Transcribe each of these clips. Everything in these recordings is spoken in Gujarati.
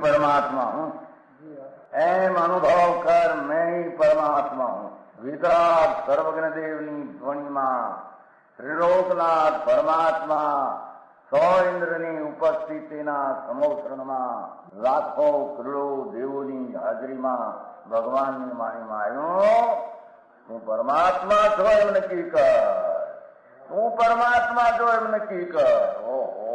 परमात्मा हूँ, एम अनुभव कर मैं ही परमात्मा हूँ। वितराग सर्वज्ञ देवनी ध्वनि में त्रिलोकनाथ परमात्मा सौ इंद्रनी उपस्थितिना समोत्रणમાં લાખો કરોડો દેવોની હાજરીમાં ભગવાનની વાણીમાં આવ્યો, તું પરમાત્મા છો એમ નક્કી કર, તું પરમાત્મા છો એમ નક્કી કર. ઓહો,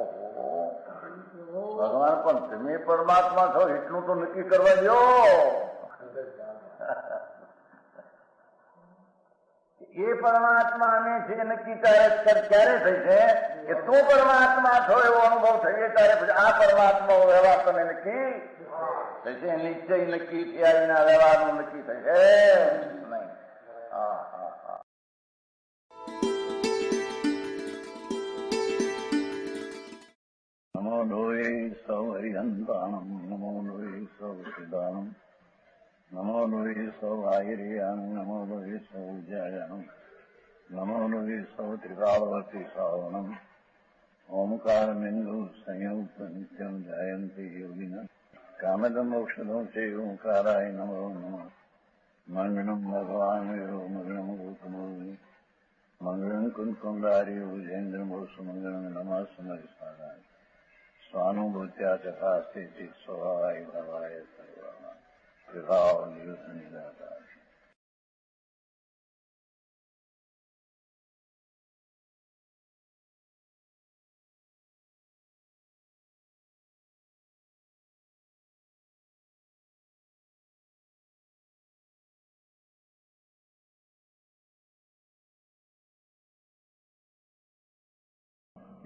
ભગવાન પણ તમે પરમાત્મા છો એટલું તો નક્કી કરવા દો. એ પરમાત્માને છે નક્કી ક્યારે થઈ છે કે તું પરમાત્મા છો એવો અનુભવ થઈએ ત્યારે પછી આ પરમાત્મા વ્યવહાર તમે નક્કી થશે. નિશ્ચય નક્કી થયા વિના વ્યવહારનું નક્કી થશે નહીં. હા હા હા. નમો લોહે સૌ હરિહંતાણમ, નમો લોહે સૌ સિદ્ધાણમ, નમો લોહે સૌ આયર્યાણમ, નમો લોહે સૌ જયાણમ, નમો લોહે સૌ ત્રિકાળવતી શ્રાવણમ. ઓમકાર બિંદુ સંયુક્ત નિત્યમ જયંતિ યોગિના કામદમ ઔષધો છે ઓંકારાય નમો નમઃ. મંગળમ ભગવાન મંગળમ ગૌતમોર્મિ મંગળમ કુંકુંડાર્ય ભુજેન્દ્રમો સુમંગળમ નમઃ સમરિસારાય સ્વાનુભૂત્યા ચકાસ્તે ચિત સ્વભાવાય ભવાય સર્વમાં વિભાવ નિયુત નિરાકાર.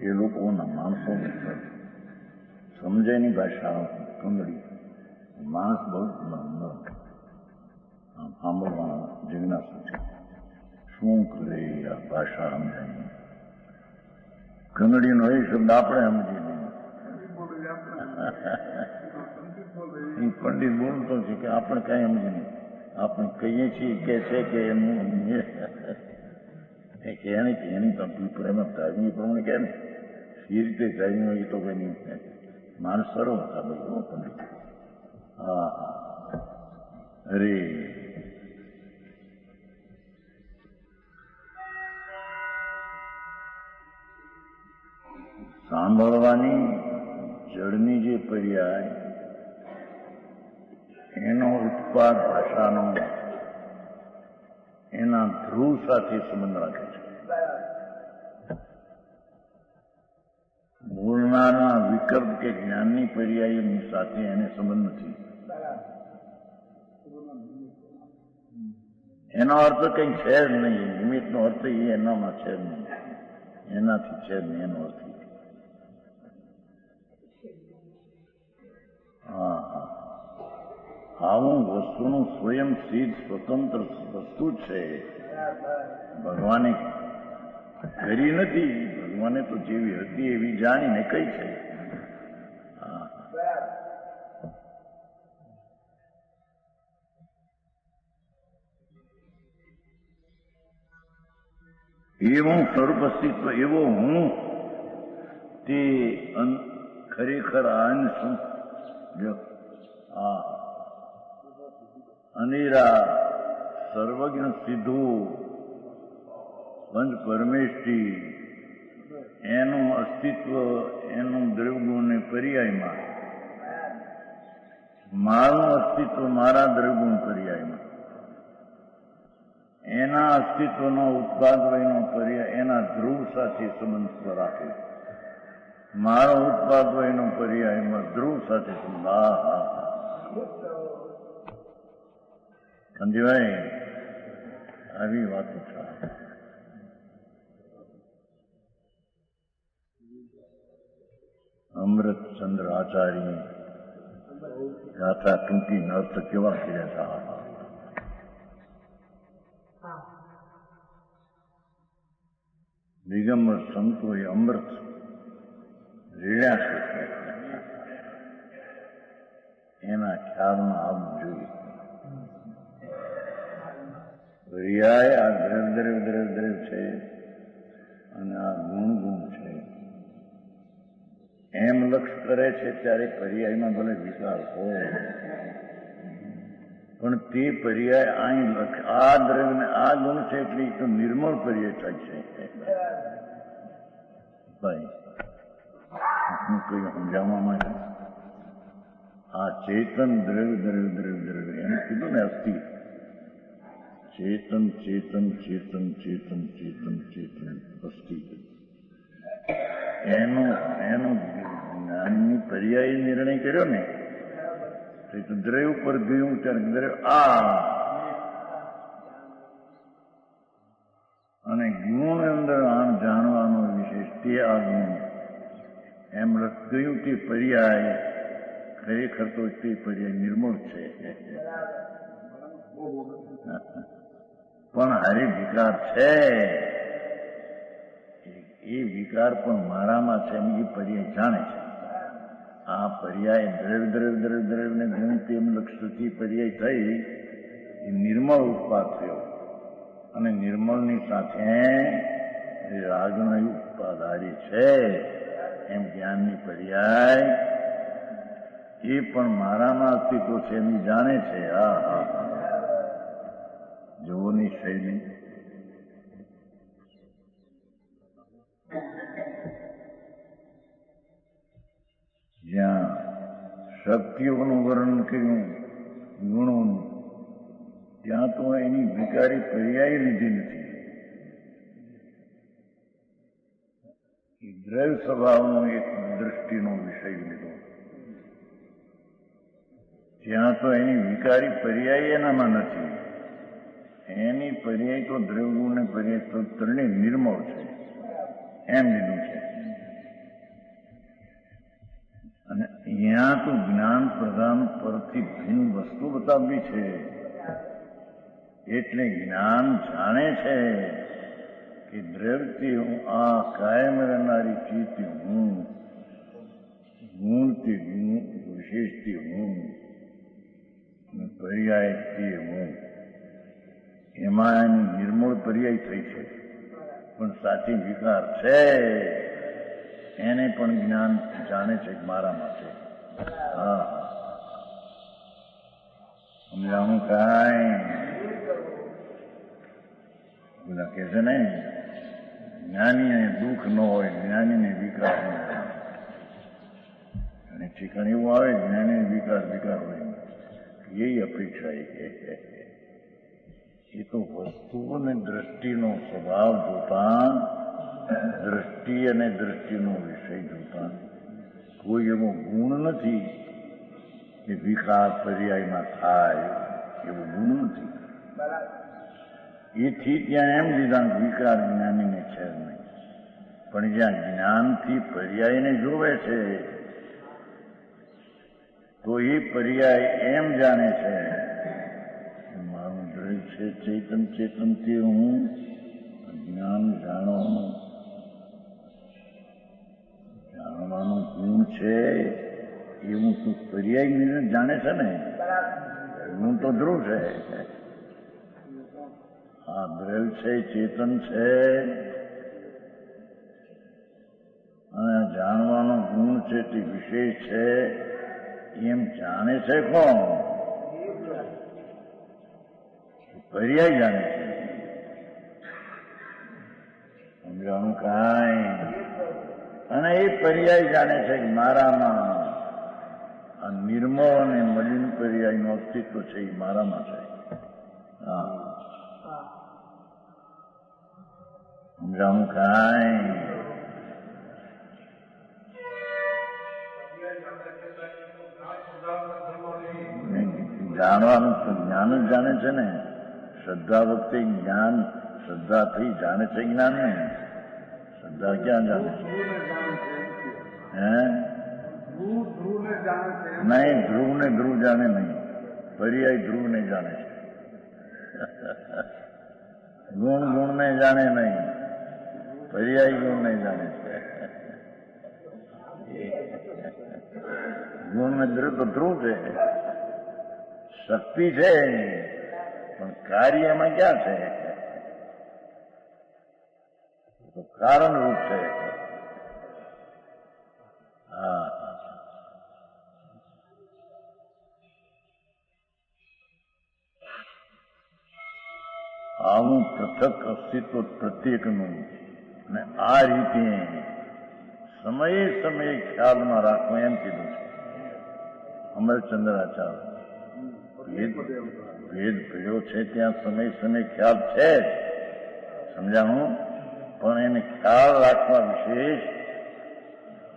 એ લોકોના માણસો સમજેની ભાષા કંગડી, માણસ બહુ સાંભળવા જિજ્ઞાસુ છે. શું કરે આ ભાષા સમજાય? કંગડીનો એ શબ્દ આપણે સમજી લઈએ. એ પંડિત બોલતો છે કે આપણે કઈ સમજી નહીં, આપણે કહીએ છીએ કે છે કે એનું એની તો પ્રેમ ધાર્મિક પ્રમાણે કે ને એ રીતે ધાર્યું એ તો કઈ નહીં. માણસ સરો હતા બધું પંડિત. હા હા. અરે સાંભળવાની જળની જે પર્યાય એનો ઉત્પાદ ભાષાનો એના ધ્રુવ સાથે સંબંધ રાખે છે. બોલનારના વિકલ્પ કે જ્ઞાનની પર્યાયની સાથે એને સંબંધ નથી. એનો અર્થ કંઈ છે જ નહીં. નિમિત્તનો અર્થ એ એનામાં છે જ નહીં, એનાથી છે જ નહીં એનો અર્થ. હા હા. આવું વસ્તુનું સ્વયં સિદ્ધ સ્વતંત્ર વસ્તુ છે. ભગવાને કરી નથી, ભગવાને તો જેવી હતી એવી જાણીને કઈ છે. એવું સ્વરૂપ અસ્તિત્વ, એવો હું તે ખરેખર અનેરા સર્વજ્ઞ સિદ્ધું પંચ પરમેષ્ઠી એનું અસ્તિત્વ એનું દ્રવ્યગુણ પર્યાયમાં, મારું અસ્તિત્વ મારા દ્રવ્યગુણ પર્યાયમાં, એના અસ્તિત્વનો ઉત્પાદવયનો પર્યાય એના ધ્રુવ સાથે સંબંધ રાખે. મારો ઉત્પાદવયનો પર્યાયમાં ધ્રુવ સાથે સંબંધ. હા હા સમજવાય? આવી વાતો છે. અમૃતચંદ્ર આચાર્ય ગાથા ટૂંકીને અર્થ કેવા કર્યા હતા. દિગંબર સંતોએ અમૃત રેડ્યા છે એના ખ્યાલમાં આવવું જોઈએ. પર્યાય આ દ્રવ્ય છે અને આ ગુણ છે એમ લક્ષ કરે છે ત્યારે પર્યાયમાં ભલે વિકાર હોય પણ તે પર્યાય અહીં આ દ્રવ્ય આ ગુણ છે એટલે તો નિર્મળ પર્યાય થાય છે. ભાઈ હું કઈ સમજાવવા માટે આ ચેતન દ્રવ્ય એમ કીધું ને અસ્થિ ચેતન અસ્થિ એનો જ્ઞાનની પર્યાય નિર્ણય કર્યો ને તો દ્રવ્ય ઉપર ગયું ત્યારે દ્રવ્ય અને ગુણ અંદર જાણવાનો વિશેષ તે આ ગુણ એમ ગયું તે પર્યાય ખરેખર તો તે પર્યાય નિર્મળ છે પણ હારે વિકાર છે એ વિકાર પણ મારામાં છે એમ એ પર્યાય જાણે છે. આ પર્યાય દ્રવ્યને ગુણ તેમ લક્ષથી પર્યાય થઈ એ નિર્મળ ઉત્પાદ થયો અને નિર્મળની સાથે રાગનો ઉત્પાદારી છે એમ જ્ઞાનની પર્યાય એ પણ મારામાં અસ્તિત્વ છે એમ જાણે છે. જોવાની શૈલી જ્યાં શક્તિઓનું વર્ણન કર્યું ગુણોનું ત્યાં તો એની વિકારી પર્યાય લીધી નથી. એ દ્રવ્ય સ્વભાવનો એક દૃષ્ટિનો વિષય લીધો ત્યાં તો એની વિકારી પર્યાય એનામાં નથી. એની પર્યાય તો દ્રવ્યને પર્યાય તો ત્રણેય નિર્મળ છે એમ લીધું છે. અને અહીંયા તો જ્ઞાન પ્રધાન પરથી ભિન્ન વસ્તુ બતાવવી છે એટલે જ્ઞાન જાણે છે કે દ્રવ્યથી હું આ કાયમ રહેનારી ચીજથી હું ગુણથી હું વિશેષથી હું પર્યાયથી હું એમાં એની નિર્મળ પર્યાય થઈ છે પણ સાચી વિકાર છે એને પણ જ્ઞાન જાણે છે મારામાં છે. સમજાણું કાંઈ બધા કે છે ને જ્ઞાનીને દુઃખ ન હોય જ્ઞાનીને વિકાર ન હોય અને ઠીકાણ એવું આવે જ્ઞાનીને વિકાર હોય એ અપેક્ષા એ તો વસ્તુ અને દ્રષ્ટિનો સ્વભાવ જોતા દ્રષ્ટિ અને દ્રષ્ટિનો વિષય જોતા કોઈ એવો ગુણ નથી કે વિકાર પર્યાયમાં થાય એવો ગુણ નથી. એથી ત્યાં એમ દીધા વિકાર જ્ઞાનીને છે નહીં પણ જ્યાં જ્ઞાનથી પર્યાયને જોવે છે તો એ પર્યાય એમ જાણે છે મારું દ્રવ્ય છે ચેતનથી હું જ્ઞાન જાણવાનું ગુણ છે એવું તું પર્યાય જાણે છે ને ગુણ તો ધ્રુવ છે. આ દ્રવ્ય છે ચેતન છે અને જાણવાનો ગુણ છે તે વિશેષ છે એમ જાણે છે કોણ? પર્યાય જાણે છે. સમજાણું કાંઈ અને એ પર્યાય જાણે છે કે મારામાં આ નિર્મળ અને મલિન પર્યાયનું અસ્તિત્વ છે એ મારામાં છે. સમજાણું કાંઈ જાણવાનું જ્ઞાન જ જાણે છે ને. શ્રદ્ધા વખતે જ્ઞાન શ્રદ્ધાથી જાણે છે જ્ઞાન ને. શ્રદ્ધા ક્યાં જાણે છે? નહીં, ધ્રુવ જાણે નહીં. પર્યાય ધ્રુવને જાણે છે. ગુણને જાણે નહીં. પર્યાય ગુણને જાણે છે. ગુણ ને ધ્રુવ તો ધ્રુવ છે. શક્તિ છે પણ કાર્યમાં ક્યાં છે? તો કારણરૂપ છે. હા, આવું પૃથક અસ્તિત્વ પ્રત્યેકનું અને આ રીતે સમયે સમયે ખ્યાલમાં રાખવું એમ કીધું છે અમરચંદ્રાચાર્ય. ભેદ પડ્યો છે ત્યાં સમય સમય ખ્યાલ છે જ, સમજાણું? પણ એને ખ્યાલ રાખવા વિશેષ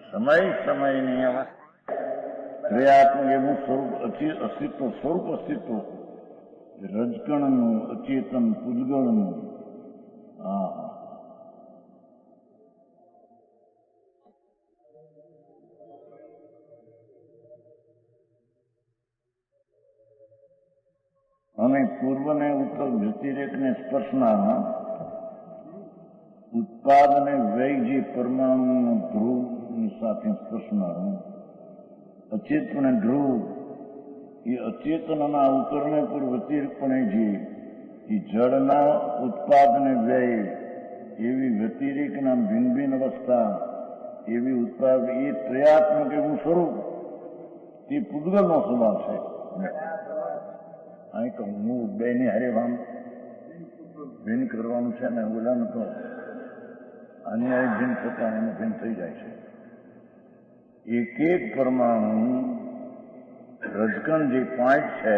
સમય સમયની ક્રિયાત્મક એવું સ્વરૂપ અસ્તિત્વ સ્વરૂપ અસ્તિત્વ રજકણનું અચેતન પૂજગળનું. હા, અને પૂર્વને ઉત્તર વ્યતિરેકને સ્પર્શનારા ઉત્પાદને વ્યય જે પરમાણુ ધ્રુવની સાથે સ્પર્શનારું અચેતન ધ્રુવ એ અચેતનના ઉત્તરને પર વ્યતિરેકપણે જે એ જળના ઉત્પાદને વ્યય એવી વ્યતિરેકના ભિન્ન ભિન્ન અવસ્થા એવી ઉત્પાદ એ ત્રયાત્મક એવું સ્વરૂપ તે પૂતગલનો સ્વભાવ છે. અહીં તો હું બેની હરેવામ ભિન્ન કરવાનું છે ને ઓલાનું તો અન્યાય ભિન્ન થતા એનું ભિન્ન થઈ જાય છે. એક એક પરમાણુ રજકણ જે પાંચ છે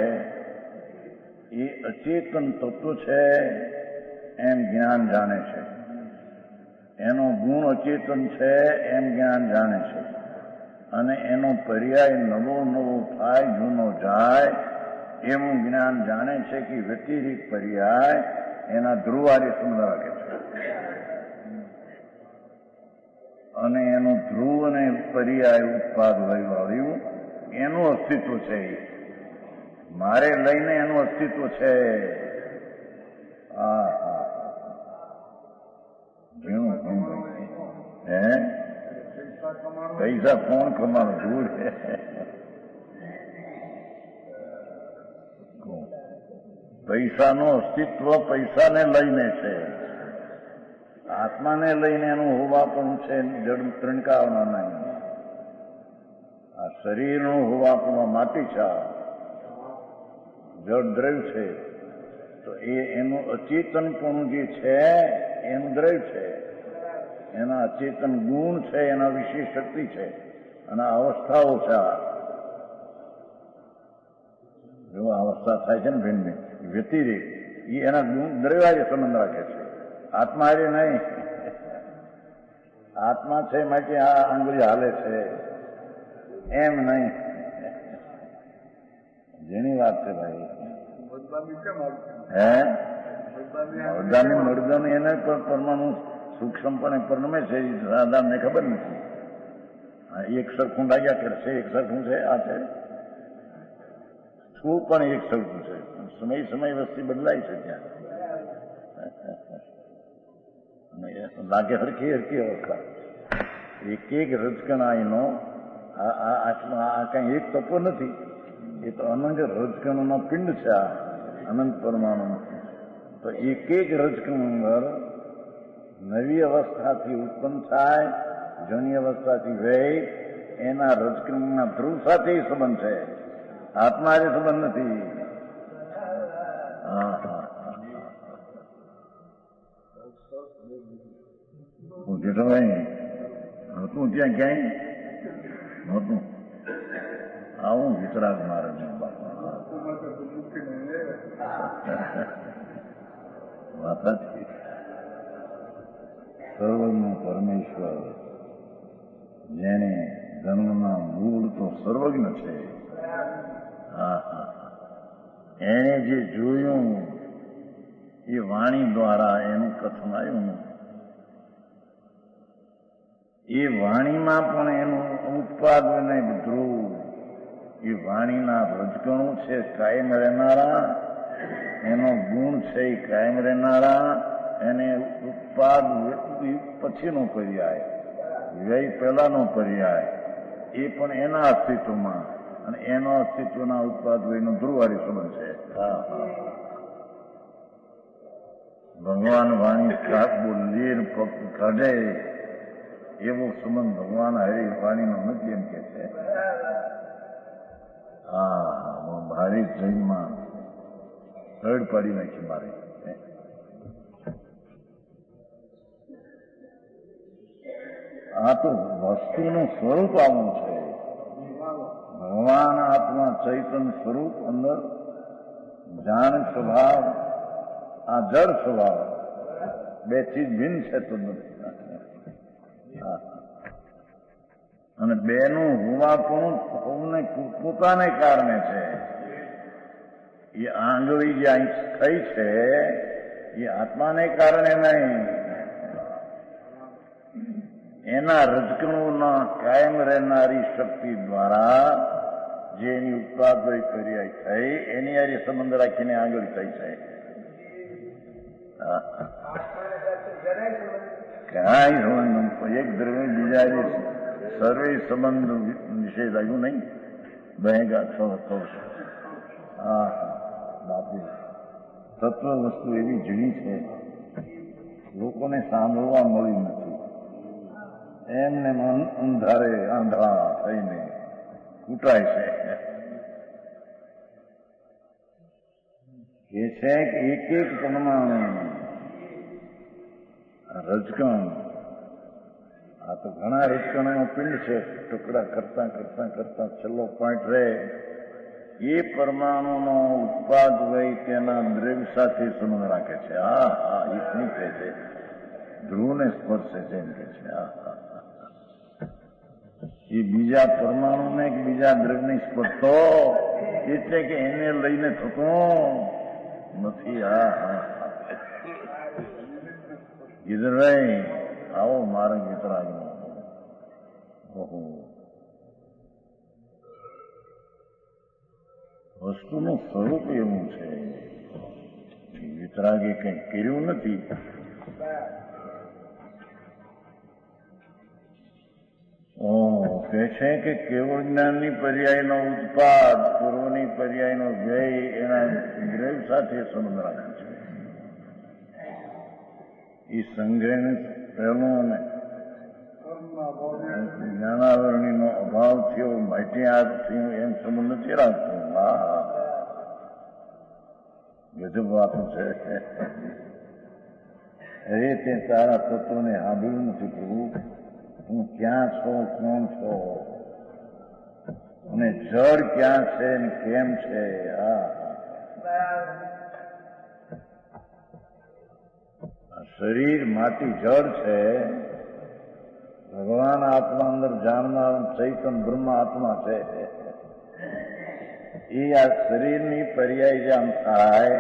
એ અચેતન તત્વ છે એમ જ્ઞાન જાણે છે. એનો ગુણ અચેતન છે એમ જ્ઞાન જાણે છે. અને એનો પર્યાય નવો નવો થાય જૂનો જાય એવું જ્ઞાન જાણે છે કે વ્યતિરિક પર્યાય એના ધ્રુવારે સંબંધ રાખે છે. અને એનો ધ્રુવ અને પર્યાય ઉત્પાદ વૈવાળ્યું એનું અસ્તિત્વ છે. મારે લઈને એનું અસ્તિત્વ છે. હા હા, ઘણું સમજાય. હે પૈસા કોણ કમાવાનું? દૂર છે. પૈસાનું અસ્તિત્વ પૈસાને લઈને છે. આત્માને લઈને એનું હોવા પણ છે જડ ત્રણકાવના નહીં. આ શરીરનું હોવા પણ માટી છે, જડ દ્રવ્ય છે. તો એનું અચેતનપણું જે છે એનું દ્રવ્ય છે. એના અચેતન ગુણ છે, એના વિશેષ શક્તિ છે અને અવસ્થાઓ છે. જો અવસ્થા થાય છે ને ભિન્ન વ્યતિરેક એ એના ગુણ દ્રવ્ય સંબંધ રાખે છે. આત્મા હારે નહીં. આત્મા છે માટે આ આંગળી હાલે છે એમ નહીં. જેની વાત છે ભાઈ. હે મર્દાની એને પણ પરમાણુ સૂક્ષ્મપણે પરિણમે છે. સાધારણને ખબર નથી. એક સરખું લાગ્યા કરશે, એક સરખું છે. આ છે શું પણ એક સરખું છે. સમય સમય વસ્તી બદલાય છે ત્યાં. લાગે હરખી હરખી અવસ્થા. એક એક રજકણાઈનો આ કઈ એક તત્વ નથી. એ તો અનંત રજકણોનો પિંડ છે. આ અનંત પરમાણુ. તો એક એક રજકણ અંદર નવી અવસ્થાથી ઉત્પન્ન થાય, જૂની અવસ્થાથી વહી, એના રજકણના ધ્રુવ સાથે સંબંધ છે. આત્મા જે સંબંધ નથી. હા હા, જેઠો ભાઈ નહોતું ત્યાં ક્યાંય નહોતું. આવું વિતરાગ મારે વાત જ સર્વનો પરમેશ્વર જેને જન્મના મૂળ તો સર્વજ્ઞ છે. હા હા, એણે જે જોયું એ વાણી દ્વારા એનું કથન આવ્યું. એ વાણીમાં પણ એનું ઉત્પાદન ધ્રુવ એ વાણીના રજકણો છે કાયમ રહેનારા. એનો ગુણ છે એ કાયમ રહેનારા. એને ઉત્પાદ પછીનો પર્યાય, વ્યય પહેલાનો પર્યાય, એ પણ એના અસ્તિત્વમાં અને એનો અસ્તિત્વના ઉત્પાદ વયનો ધ્રુવારી સંબંધ છે. હા હા, ભગવાન વાણી કાક બોલીએ ને પગ કાઢે એવો સંબંધ ભગવાન હરી વાણીનો નથી એમ કે છે. હા ભારે જૈનમાં રડ પાડી નાખી મારે. આ તો વસ્તુનું સ્વરૂપ આવું છે. ભગવાન આત્મા ચૈતન્ય સ્વરૂપ અંદર જાણ સ્વભાવ, આ જળ સ્વભાવ, બે ચીજ ભિન્ન છે તો નથી. અને બેનું હોવાપણું પોતાને કારણે છે. એ આંગળી જે અહીં થઈ છે એ આત્માને કારણે નહીં, એના રજકણોના કાયમ રહેનારી શક્તિ દ્વારા જે એની ઉત્પાદય પર્યાય થઈ એની હારે સંબંધ રાખીને આગળ થઈ છે. કાંઈ સંબંધ એક દ્રવ્ય બીજા સર્વે સંબંધ નિષેધ આવ્યું નહીં. બહેગા છો હા બાપુ તત્વ વસ્તુ એવી ઝીણી છે લોકોને સાંભળવા મળી નથી. એમને અંધારે આંધળા થઈને કૂટાય છે. એ છે કે એક એક પરમાણુ રજકણ, આ તો ઘણા રજકણો પિંડ છે, ટુકડા કરતા કરતા કરતા છેલ્લો પોઈન્ટ રહે એ પરમાણુનો ઉત્પાદ વય તેના દ્રવ્ય સાથે સંબંધ રાખે છે. હા હા એ શું કહે છે, ધ્રુવને સ્પર્શે છે એમ કે છે. હા હા એ બીજા પરમાણુને કે બીજા દ્રવ્યને સ્પર્શતો એટલે કે એને લઈને થતો નથી. હા હા ગીધરભાઈ આવો મારા વિતરાગનો. ઓહો વસ્તુનું સ્વરૂપ એવું છે. વિતરાગે કંઈ કર્યું નથી. કહે છે કે કેવળ જ્ઞાનની પર્યાયનો ઉત્પાદ, પૂર્વની પર્યાયનો વ્યય એના દ્રવ્ય સાથે સંબંધ રાખે છે. એ સંગ્રહને પહેલું અને જ્ઞાનાવરણીનો અભાવ થયો, માટી આ થયું એમ સંબંધ નથી રાખતો. હા ગજબ વાતું છે. અરે તે તારા તત્વને સાંભળ્યું નથી પ્રભુ. તું ક્યાં છો, કોણ છો, અને જળ ક્યાં છે ને કેમ છે. હા શરીર માટી જળ છે, ભગવાન આત્મા અંદર જાણનાર ચૈતન બ્રહ્મ આત્મા છે. એ આ શરીરની પર્યાય જેમ થાય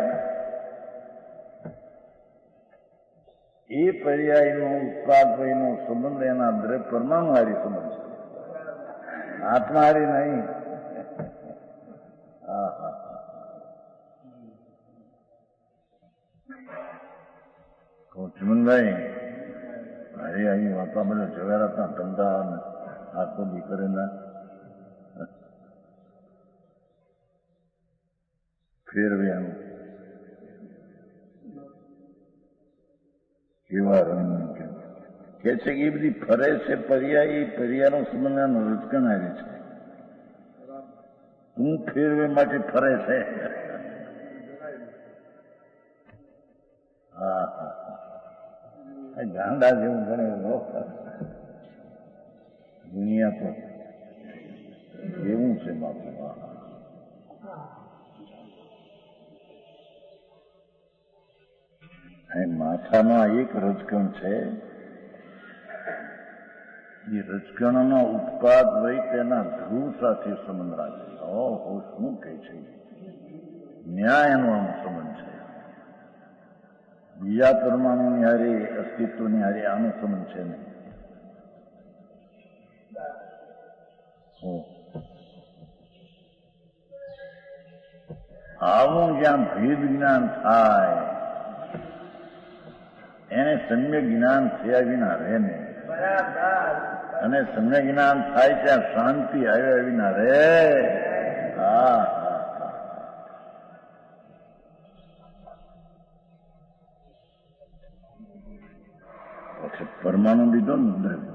એ પર્યાયનો ઉત્પાદનો સંબંધ એના દ્રવ્ય પરમાણુ હારી સંબંધ છે, આત્મા હારી નહીં. હા હા ચમનભાઈ અરે અહીં વાતા બધા જવારાતા ધંધા આખો દીકરીના ફેરવ્યાનું કેવા રંગ કે છે કે એ બધી ફરે છે પર્યાય, એ પર્યાનો સંબંધ રજકણ આવે છે. હું ફેરવે માટે ફરે છે. હા હા ગાંડા જેવું ગણે દુનિયા તો એવું છે બાપુ. માથાનો એક રજકણ છે, એ રજકણનો ઉત્પાદ વય તેના ધ્રુવ સાથે સંબંધ રાખે. ઓહો શું કહે છે, ન્યાયનો આમ સંબંધ છે. બીજા પરમાણુની હારે અસ્તિત્વની હારે આનો સંબંધ છે નહીં. આવું જ્યાં ભેદ જ્ઞાન થાય એને સમ્યક જ્ઞાન થયા વિના રહે નહીં, અને સમ્યક જ્ઞાન થાય ત્યાં શાંતિ આવ્યા વિના રહે. હા પરમાણુ લીધો ને દ્રવ્ય,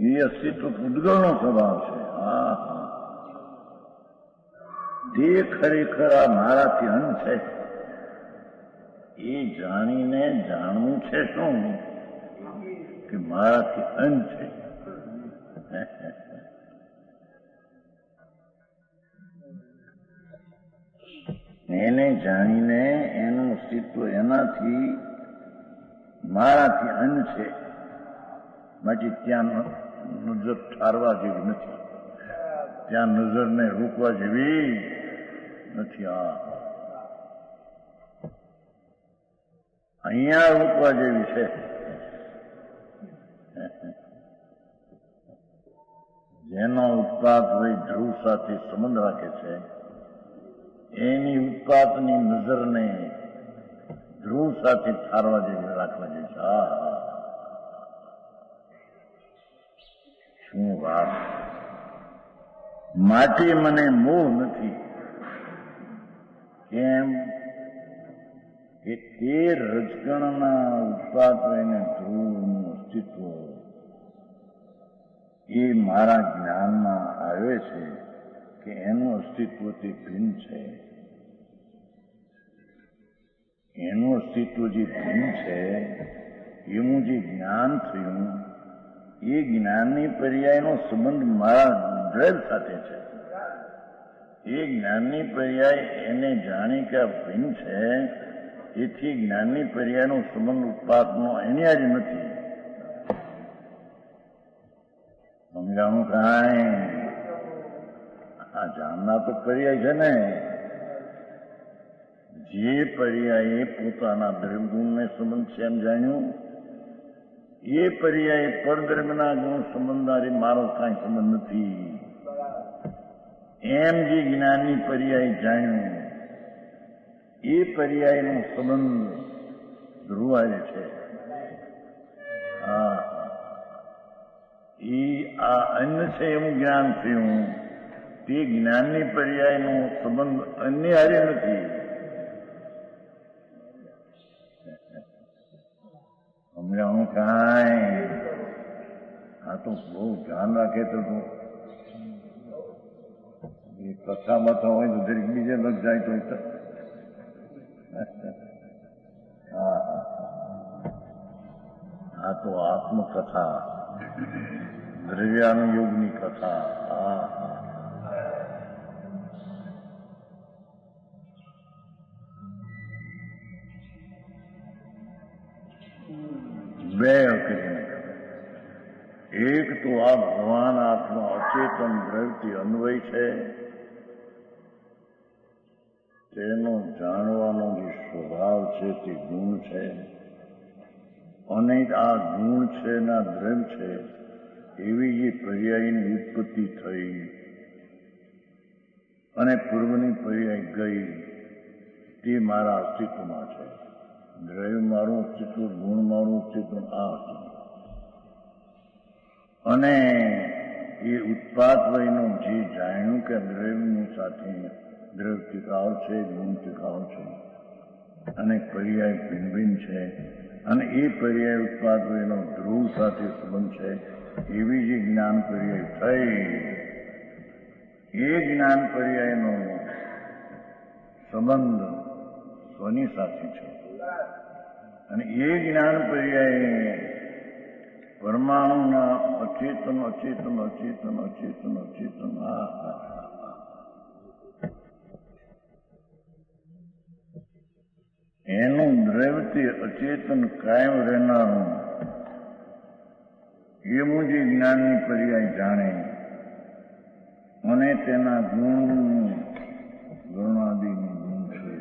એ અસ્તિત્વ પૂતગળનો સ્વભાવ છે. હા હા, તે ખરેખર આ મારાથી અંત છે એ જાણીને જાણવું છે શું કે મારાથી અંત છે. એને જાણીને એનું અસ્તિત્વ એનાથી મારાથી અંત છે, માટે ત્યાં નજર ઠારવા જેવી નથી, ત્યાં નજરને રોકવા જેવી નથી. અહીંયા રોકવા જેવી છે. જેનો ઉત્પાદ હોય ધ્રુવ સાથે સંબંધ રાખે છે એની ઉત્પાદની નજરને ધ્રુવ સાથે ઠારવા જેવી રાખવા જેવી છે. શું વાત! માટે મને મોહ નથી. કેમ કે તે રજકણના ઉત્પાદ અને ધ્રુવનું અસ્તિત્વ એ મારા જ્ઞાનમાં આવે છે કે એનું અસ્તિત્વ તે ભિન્ન છે. એનું અસ્તિત્વ જે ભિન્ન છે એવું જે જ્ઞાન થયું એ જ્ઞાનની પર્યાયનો સંબંધ મારા દ્રવ્ય સાથે છે. એ જ્ઞાનની પર્યાય એને જાણી કે આ ભિન્ન છે, એથી જ્ઞાનની પર્યાયનો સંબંધ ઉત્પાદનો એની આજ નથી. સમજાણું કાંઈ? આ જાણના તો પર્યાય છે ને, જે પર્યાયે પોતાના દ્રવ્યગુણને સંબંધ છે એમ જાણ્યું, એ પર્યાય પરદ્રવ્યના ગુણ સંબંધારી મારો કાંઈ સંબંધ નથી એમ જે જ્ઞાનની પર્યાય જાણ્યું, એ પર્યાયનો સંબંધ ધ્રુવાય છે. એ આ અન્ય છે એવું જ્ઞાન થયું, તે જ્ઞાનની પર્યાયનો સંબંધ અન્ય હારે નથી. સમજાવું કાંઈ? આ તો બહુ ધ્યાન રાખે તો એ કથા બથા હોય તો દરેક બીજે લગ જાય તો આ તો આત્મકથા, દ્રવ્યાનુયોગની કથા. બે કરીને એક તો આ ભગવાન આત્મા અચેતન દ્રવ્યથી અન્વય છે, તેનો જાણવાનો જે સ્વભાવ છે તે ગુણ છે, અને આ ગુણ છે ના દ્રવ્ય છે એવી જે પર્યાયની ઉત્પત્તિ થઈ અને પૂર્વની પર્યાય ગઈ તે મારા અસ્તિત્વમાં છે. દ્રવ્ય મારું અસ્તિત્વ, ગુણ મારું અસ્તિત્વ, આ અસ્તિત્વ. અને એ ઉત્પાદ વયનું જે જાણ્યું કે દ્રવ્યની સાથે દ્રવ્ય ટીકાવ છે, ગુણ ટીકાવ છે અને પર્યાય ભિન્ન ભિન્ન છે, અને એ પર્યાય ઉત્પાદ વયનો ધ્રુવ સાથે સંબંધ છે એવી જે જ્ઞાન પર્યાય થઈ, એ જ્ઞાન પર્યાયનો સંબંધ સ્વની સાથે છે. અને એ જ્ઞાન પર્યાય પરમાણુના અચેતન અચેતન અચેતન અચેતન અચેતન એનું દ્રવ્યથી અચેતન કાયમ રહેનારું એવું જે જ્ઞાનની પર્યાય જાણે અને તેના ગુણાદિની ગુણ છે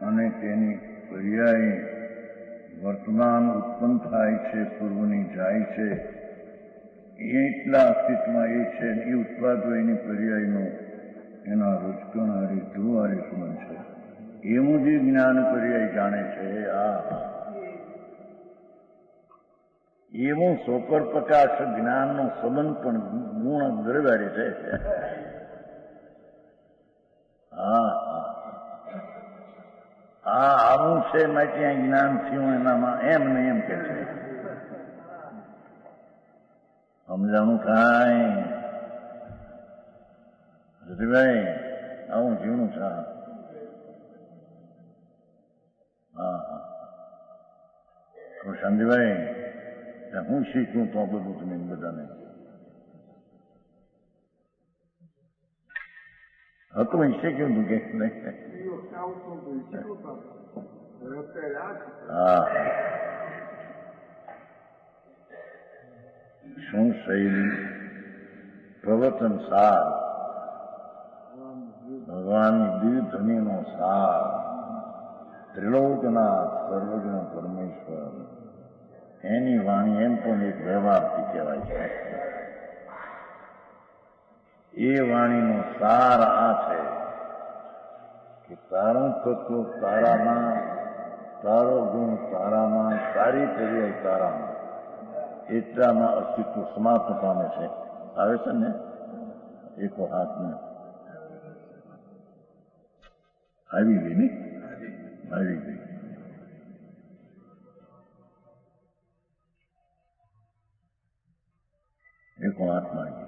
અને તેની પર્યાય વર્તમાન ઉત્પન્ન થાય છે, પૂર્વની જાય છે, એટલા અસ્તિત્વમાં એ છે. એ ઉત્પાદ એની પર્યાયનો એના રજકણ હારી ધ્રુવ હારી સંબંધ છે. એવું જે જ્ઞાન પર્યાય જાણે છે, એવું સોકર પ્રકાશ જ્ઞાનનો સંબંધ પણ ગુણ દ્રવ્ય છે. આ આવું છે માટે આ જ્ઞાન થયું એનામાં એમ ને એમ કે છે સમજાણું થાય ભાઈ આવું જીવનું છે હા તો શાંતિભાઈ હું શીખ્યું તો બધું તમે બધાને હતું એ શીખ્યું હતું કે હા શું શૈલી પ્રવચન સાર ભગવાનની દિવ્ય ધ્વનિનો સાર ત્રિલોકના સર્વજ્ઞ પરમેશ્વર એની વાણી એમ પણ એક વ્યવહારથી કહેવાય છે એ વાણીનો સાર આ છે કે તારું તત્વ તારામાં તારો ગુણ તારામાં તારી પર્યાય તારામાં એટલામાં અસ્તિત્વ સમાપ્ત પામે છે આવે છે ને એકો હાથને આવી ગઈ ને આવી ગઈ એકો હાથમાં આવી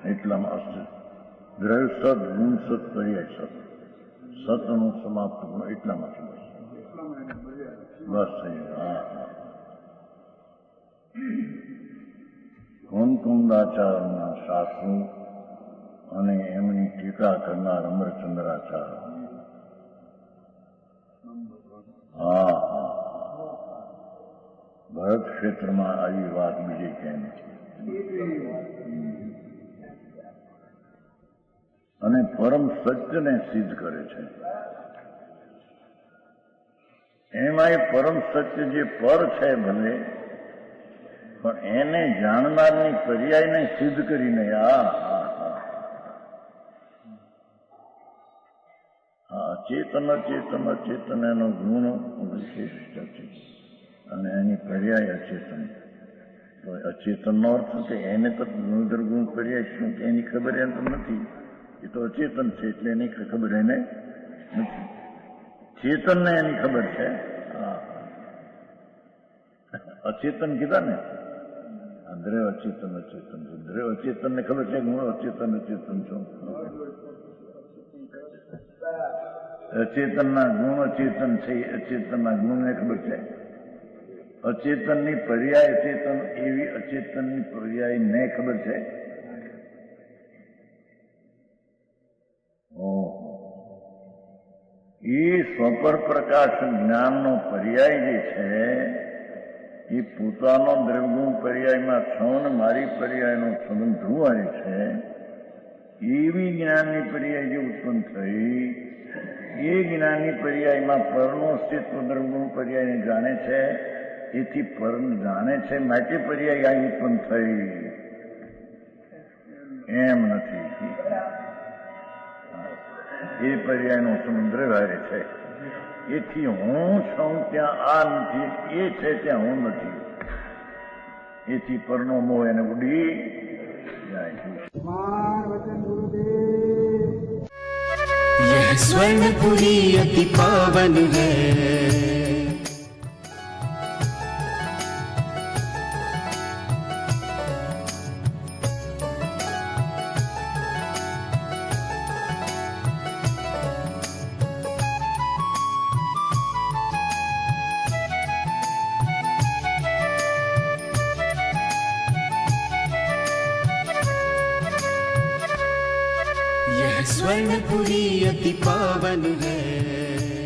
ગઈ એટલામાં અસ્તિત્વ દ્રવ્ય સત ગુણ સત પર્યાય સત સતનું સમાપ્ત ગુણ એટલામાં છે બસ થઈ ગયું હા કુંદાચાર્યના શાસ્ત્રો અને એમની ટીકા કરનાર અમરચંદ્રાચાર્ય હા ભરત ક્ષેત્રમાં આવી વાત બીજી ક્યાંય નથી અને પરમ સત્યને સિદ્ધ કરે છે એમાં એ પરમ સત્ય જે પર છે ભલે પણ એને જાણનારની પર્યાયને સિદ્ધ કરીને અચેતન અચેતન અચેતન એનો ગુણ વિશિષ્ટ છે અને એની પર્યાય અચેતન તો અચેતનનો અર્થ કે એને તો ગુણધર ગુણ પર્યાય શું કે એની ખબર એને તો નથી એ તો અચેતન છે એટલે એની ખબર એને નથી ચેતનને એની ખબર છે અચેતન કીધા ને દ્રવ્ય અચેતન અચેતન છે દ્રવ્ય અચેતન ને ખબર છે હું અચેતન અચેતન છું અચેતનના ગુણ અચેતન છે અચેતનના ગુણને ખબર છે અચેતનની પર્યાય અચેતન એવી અચેતનની પર્યાય ને ખબર છે એ સ્વપર પ્રકાશ જ્ઞાનનો પર્યાય જે છે એ પોતાનો દ્રવ્યગુણ પર્યાયમાં છો ને મારી પર્યાયનો સંબંધ ધ્રુવાય છે એવી જ્ઞાનની પર્યાય જે ઉત્પન્ન થઈ એ જ્ઞાનની પર્યાયમાં પરનું અસ્તિત્વ દ્રવ્યગુણ પર્યાયને જાણે છે એથી પર જાણે છે માટે પર્યાય આ ઉત્પન્ન થઈ એમ નથી એ પર્યાયનો સંબંધ દ્રવ્ય છે એથી હું છું ત્યાં આ નથી એ છે ત્યાં હું નથી એથી પરનો મોહ એને ઉડી જાય यह स्वर्णपुरी अति पावन है यह स्वर्णपुरी अति पावन है।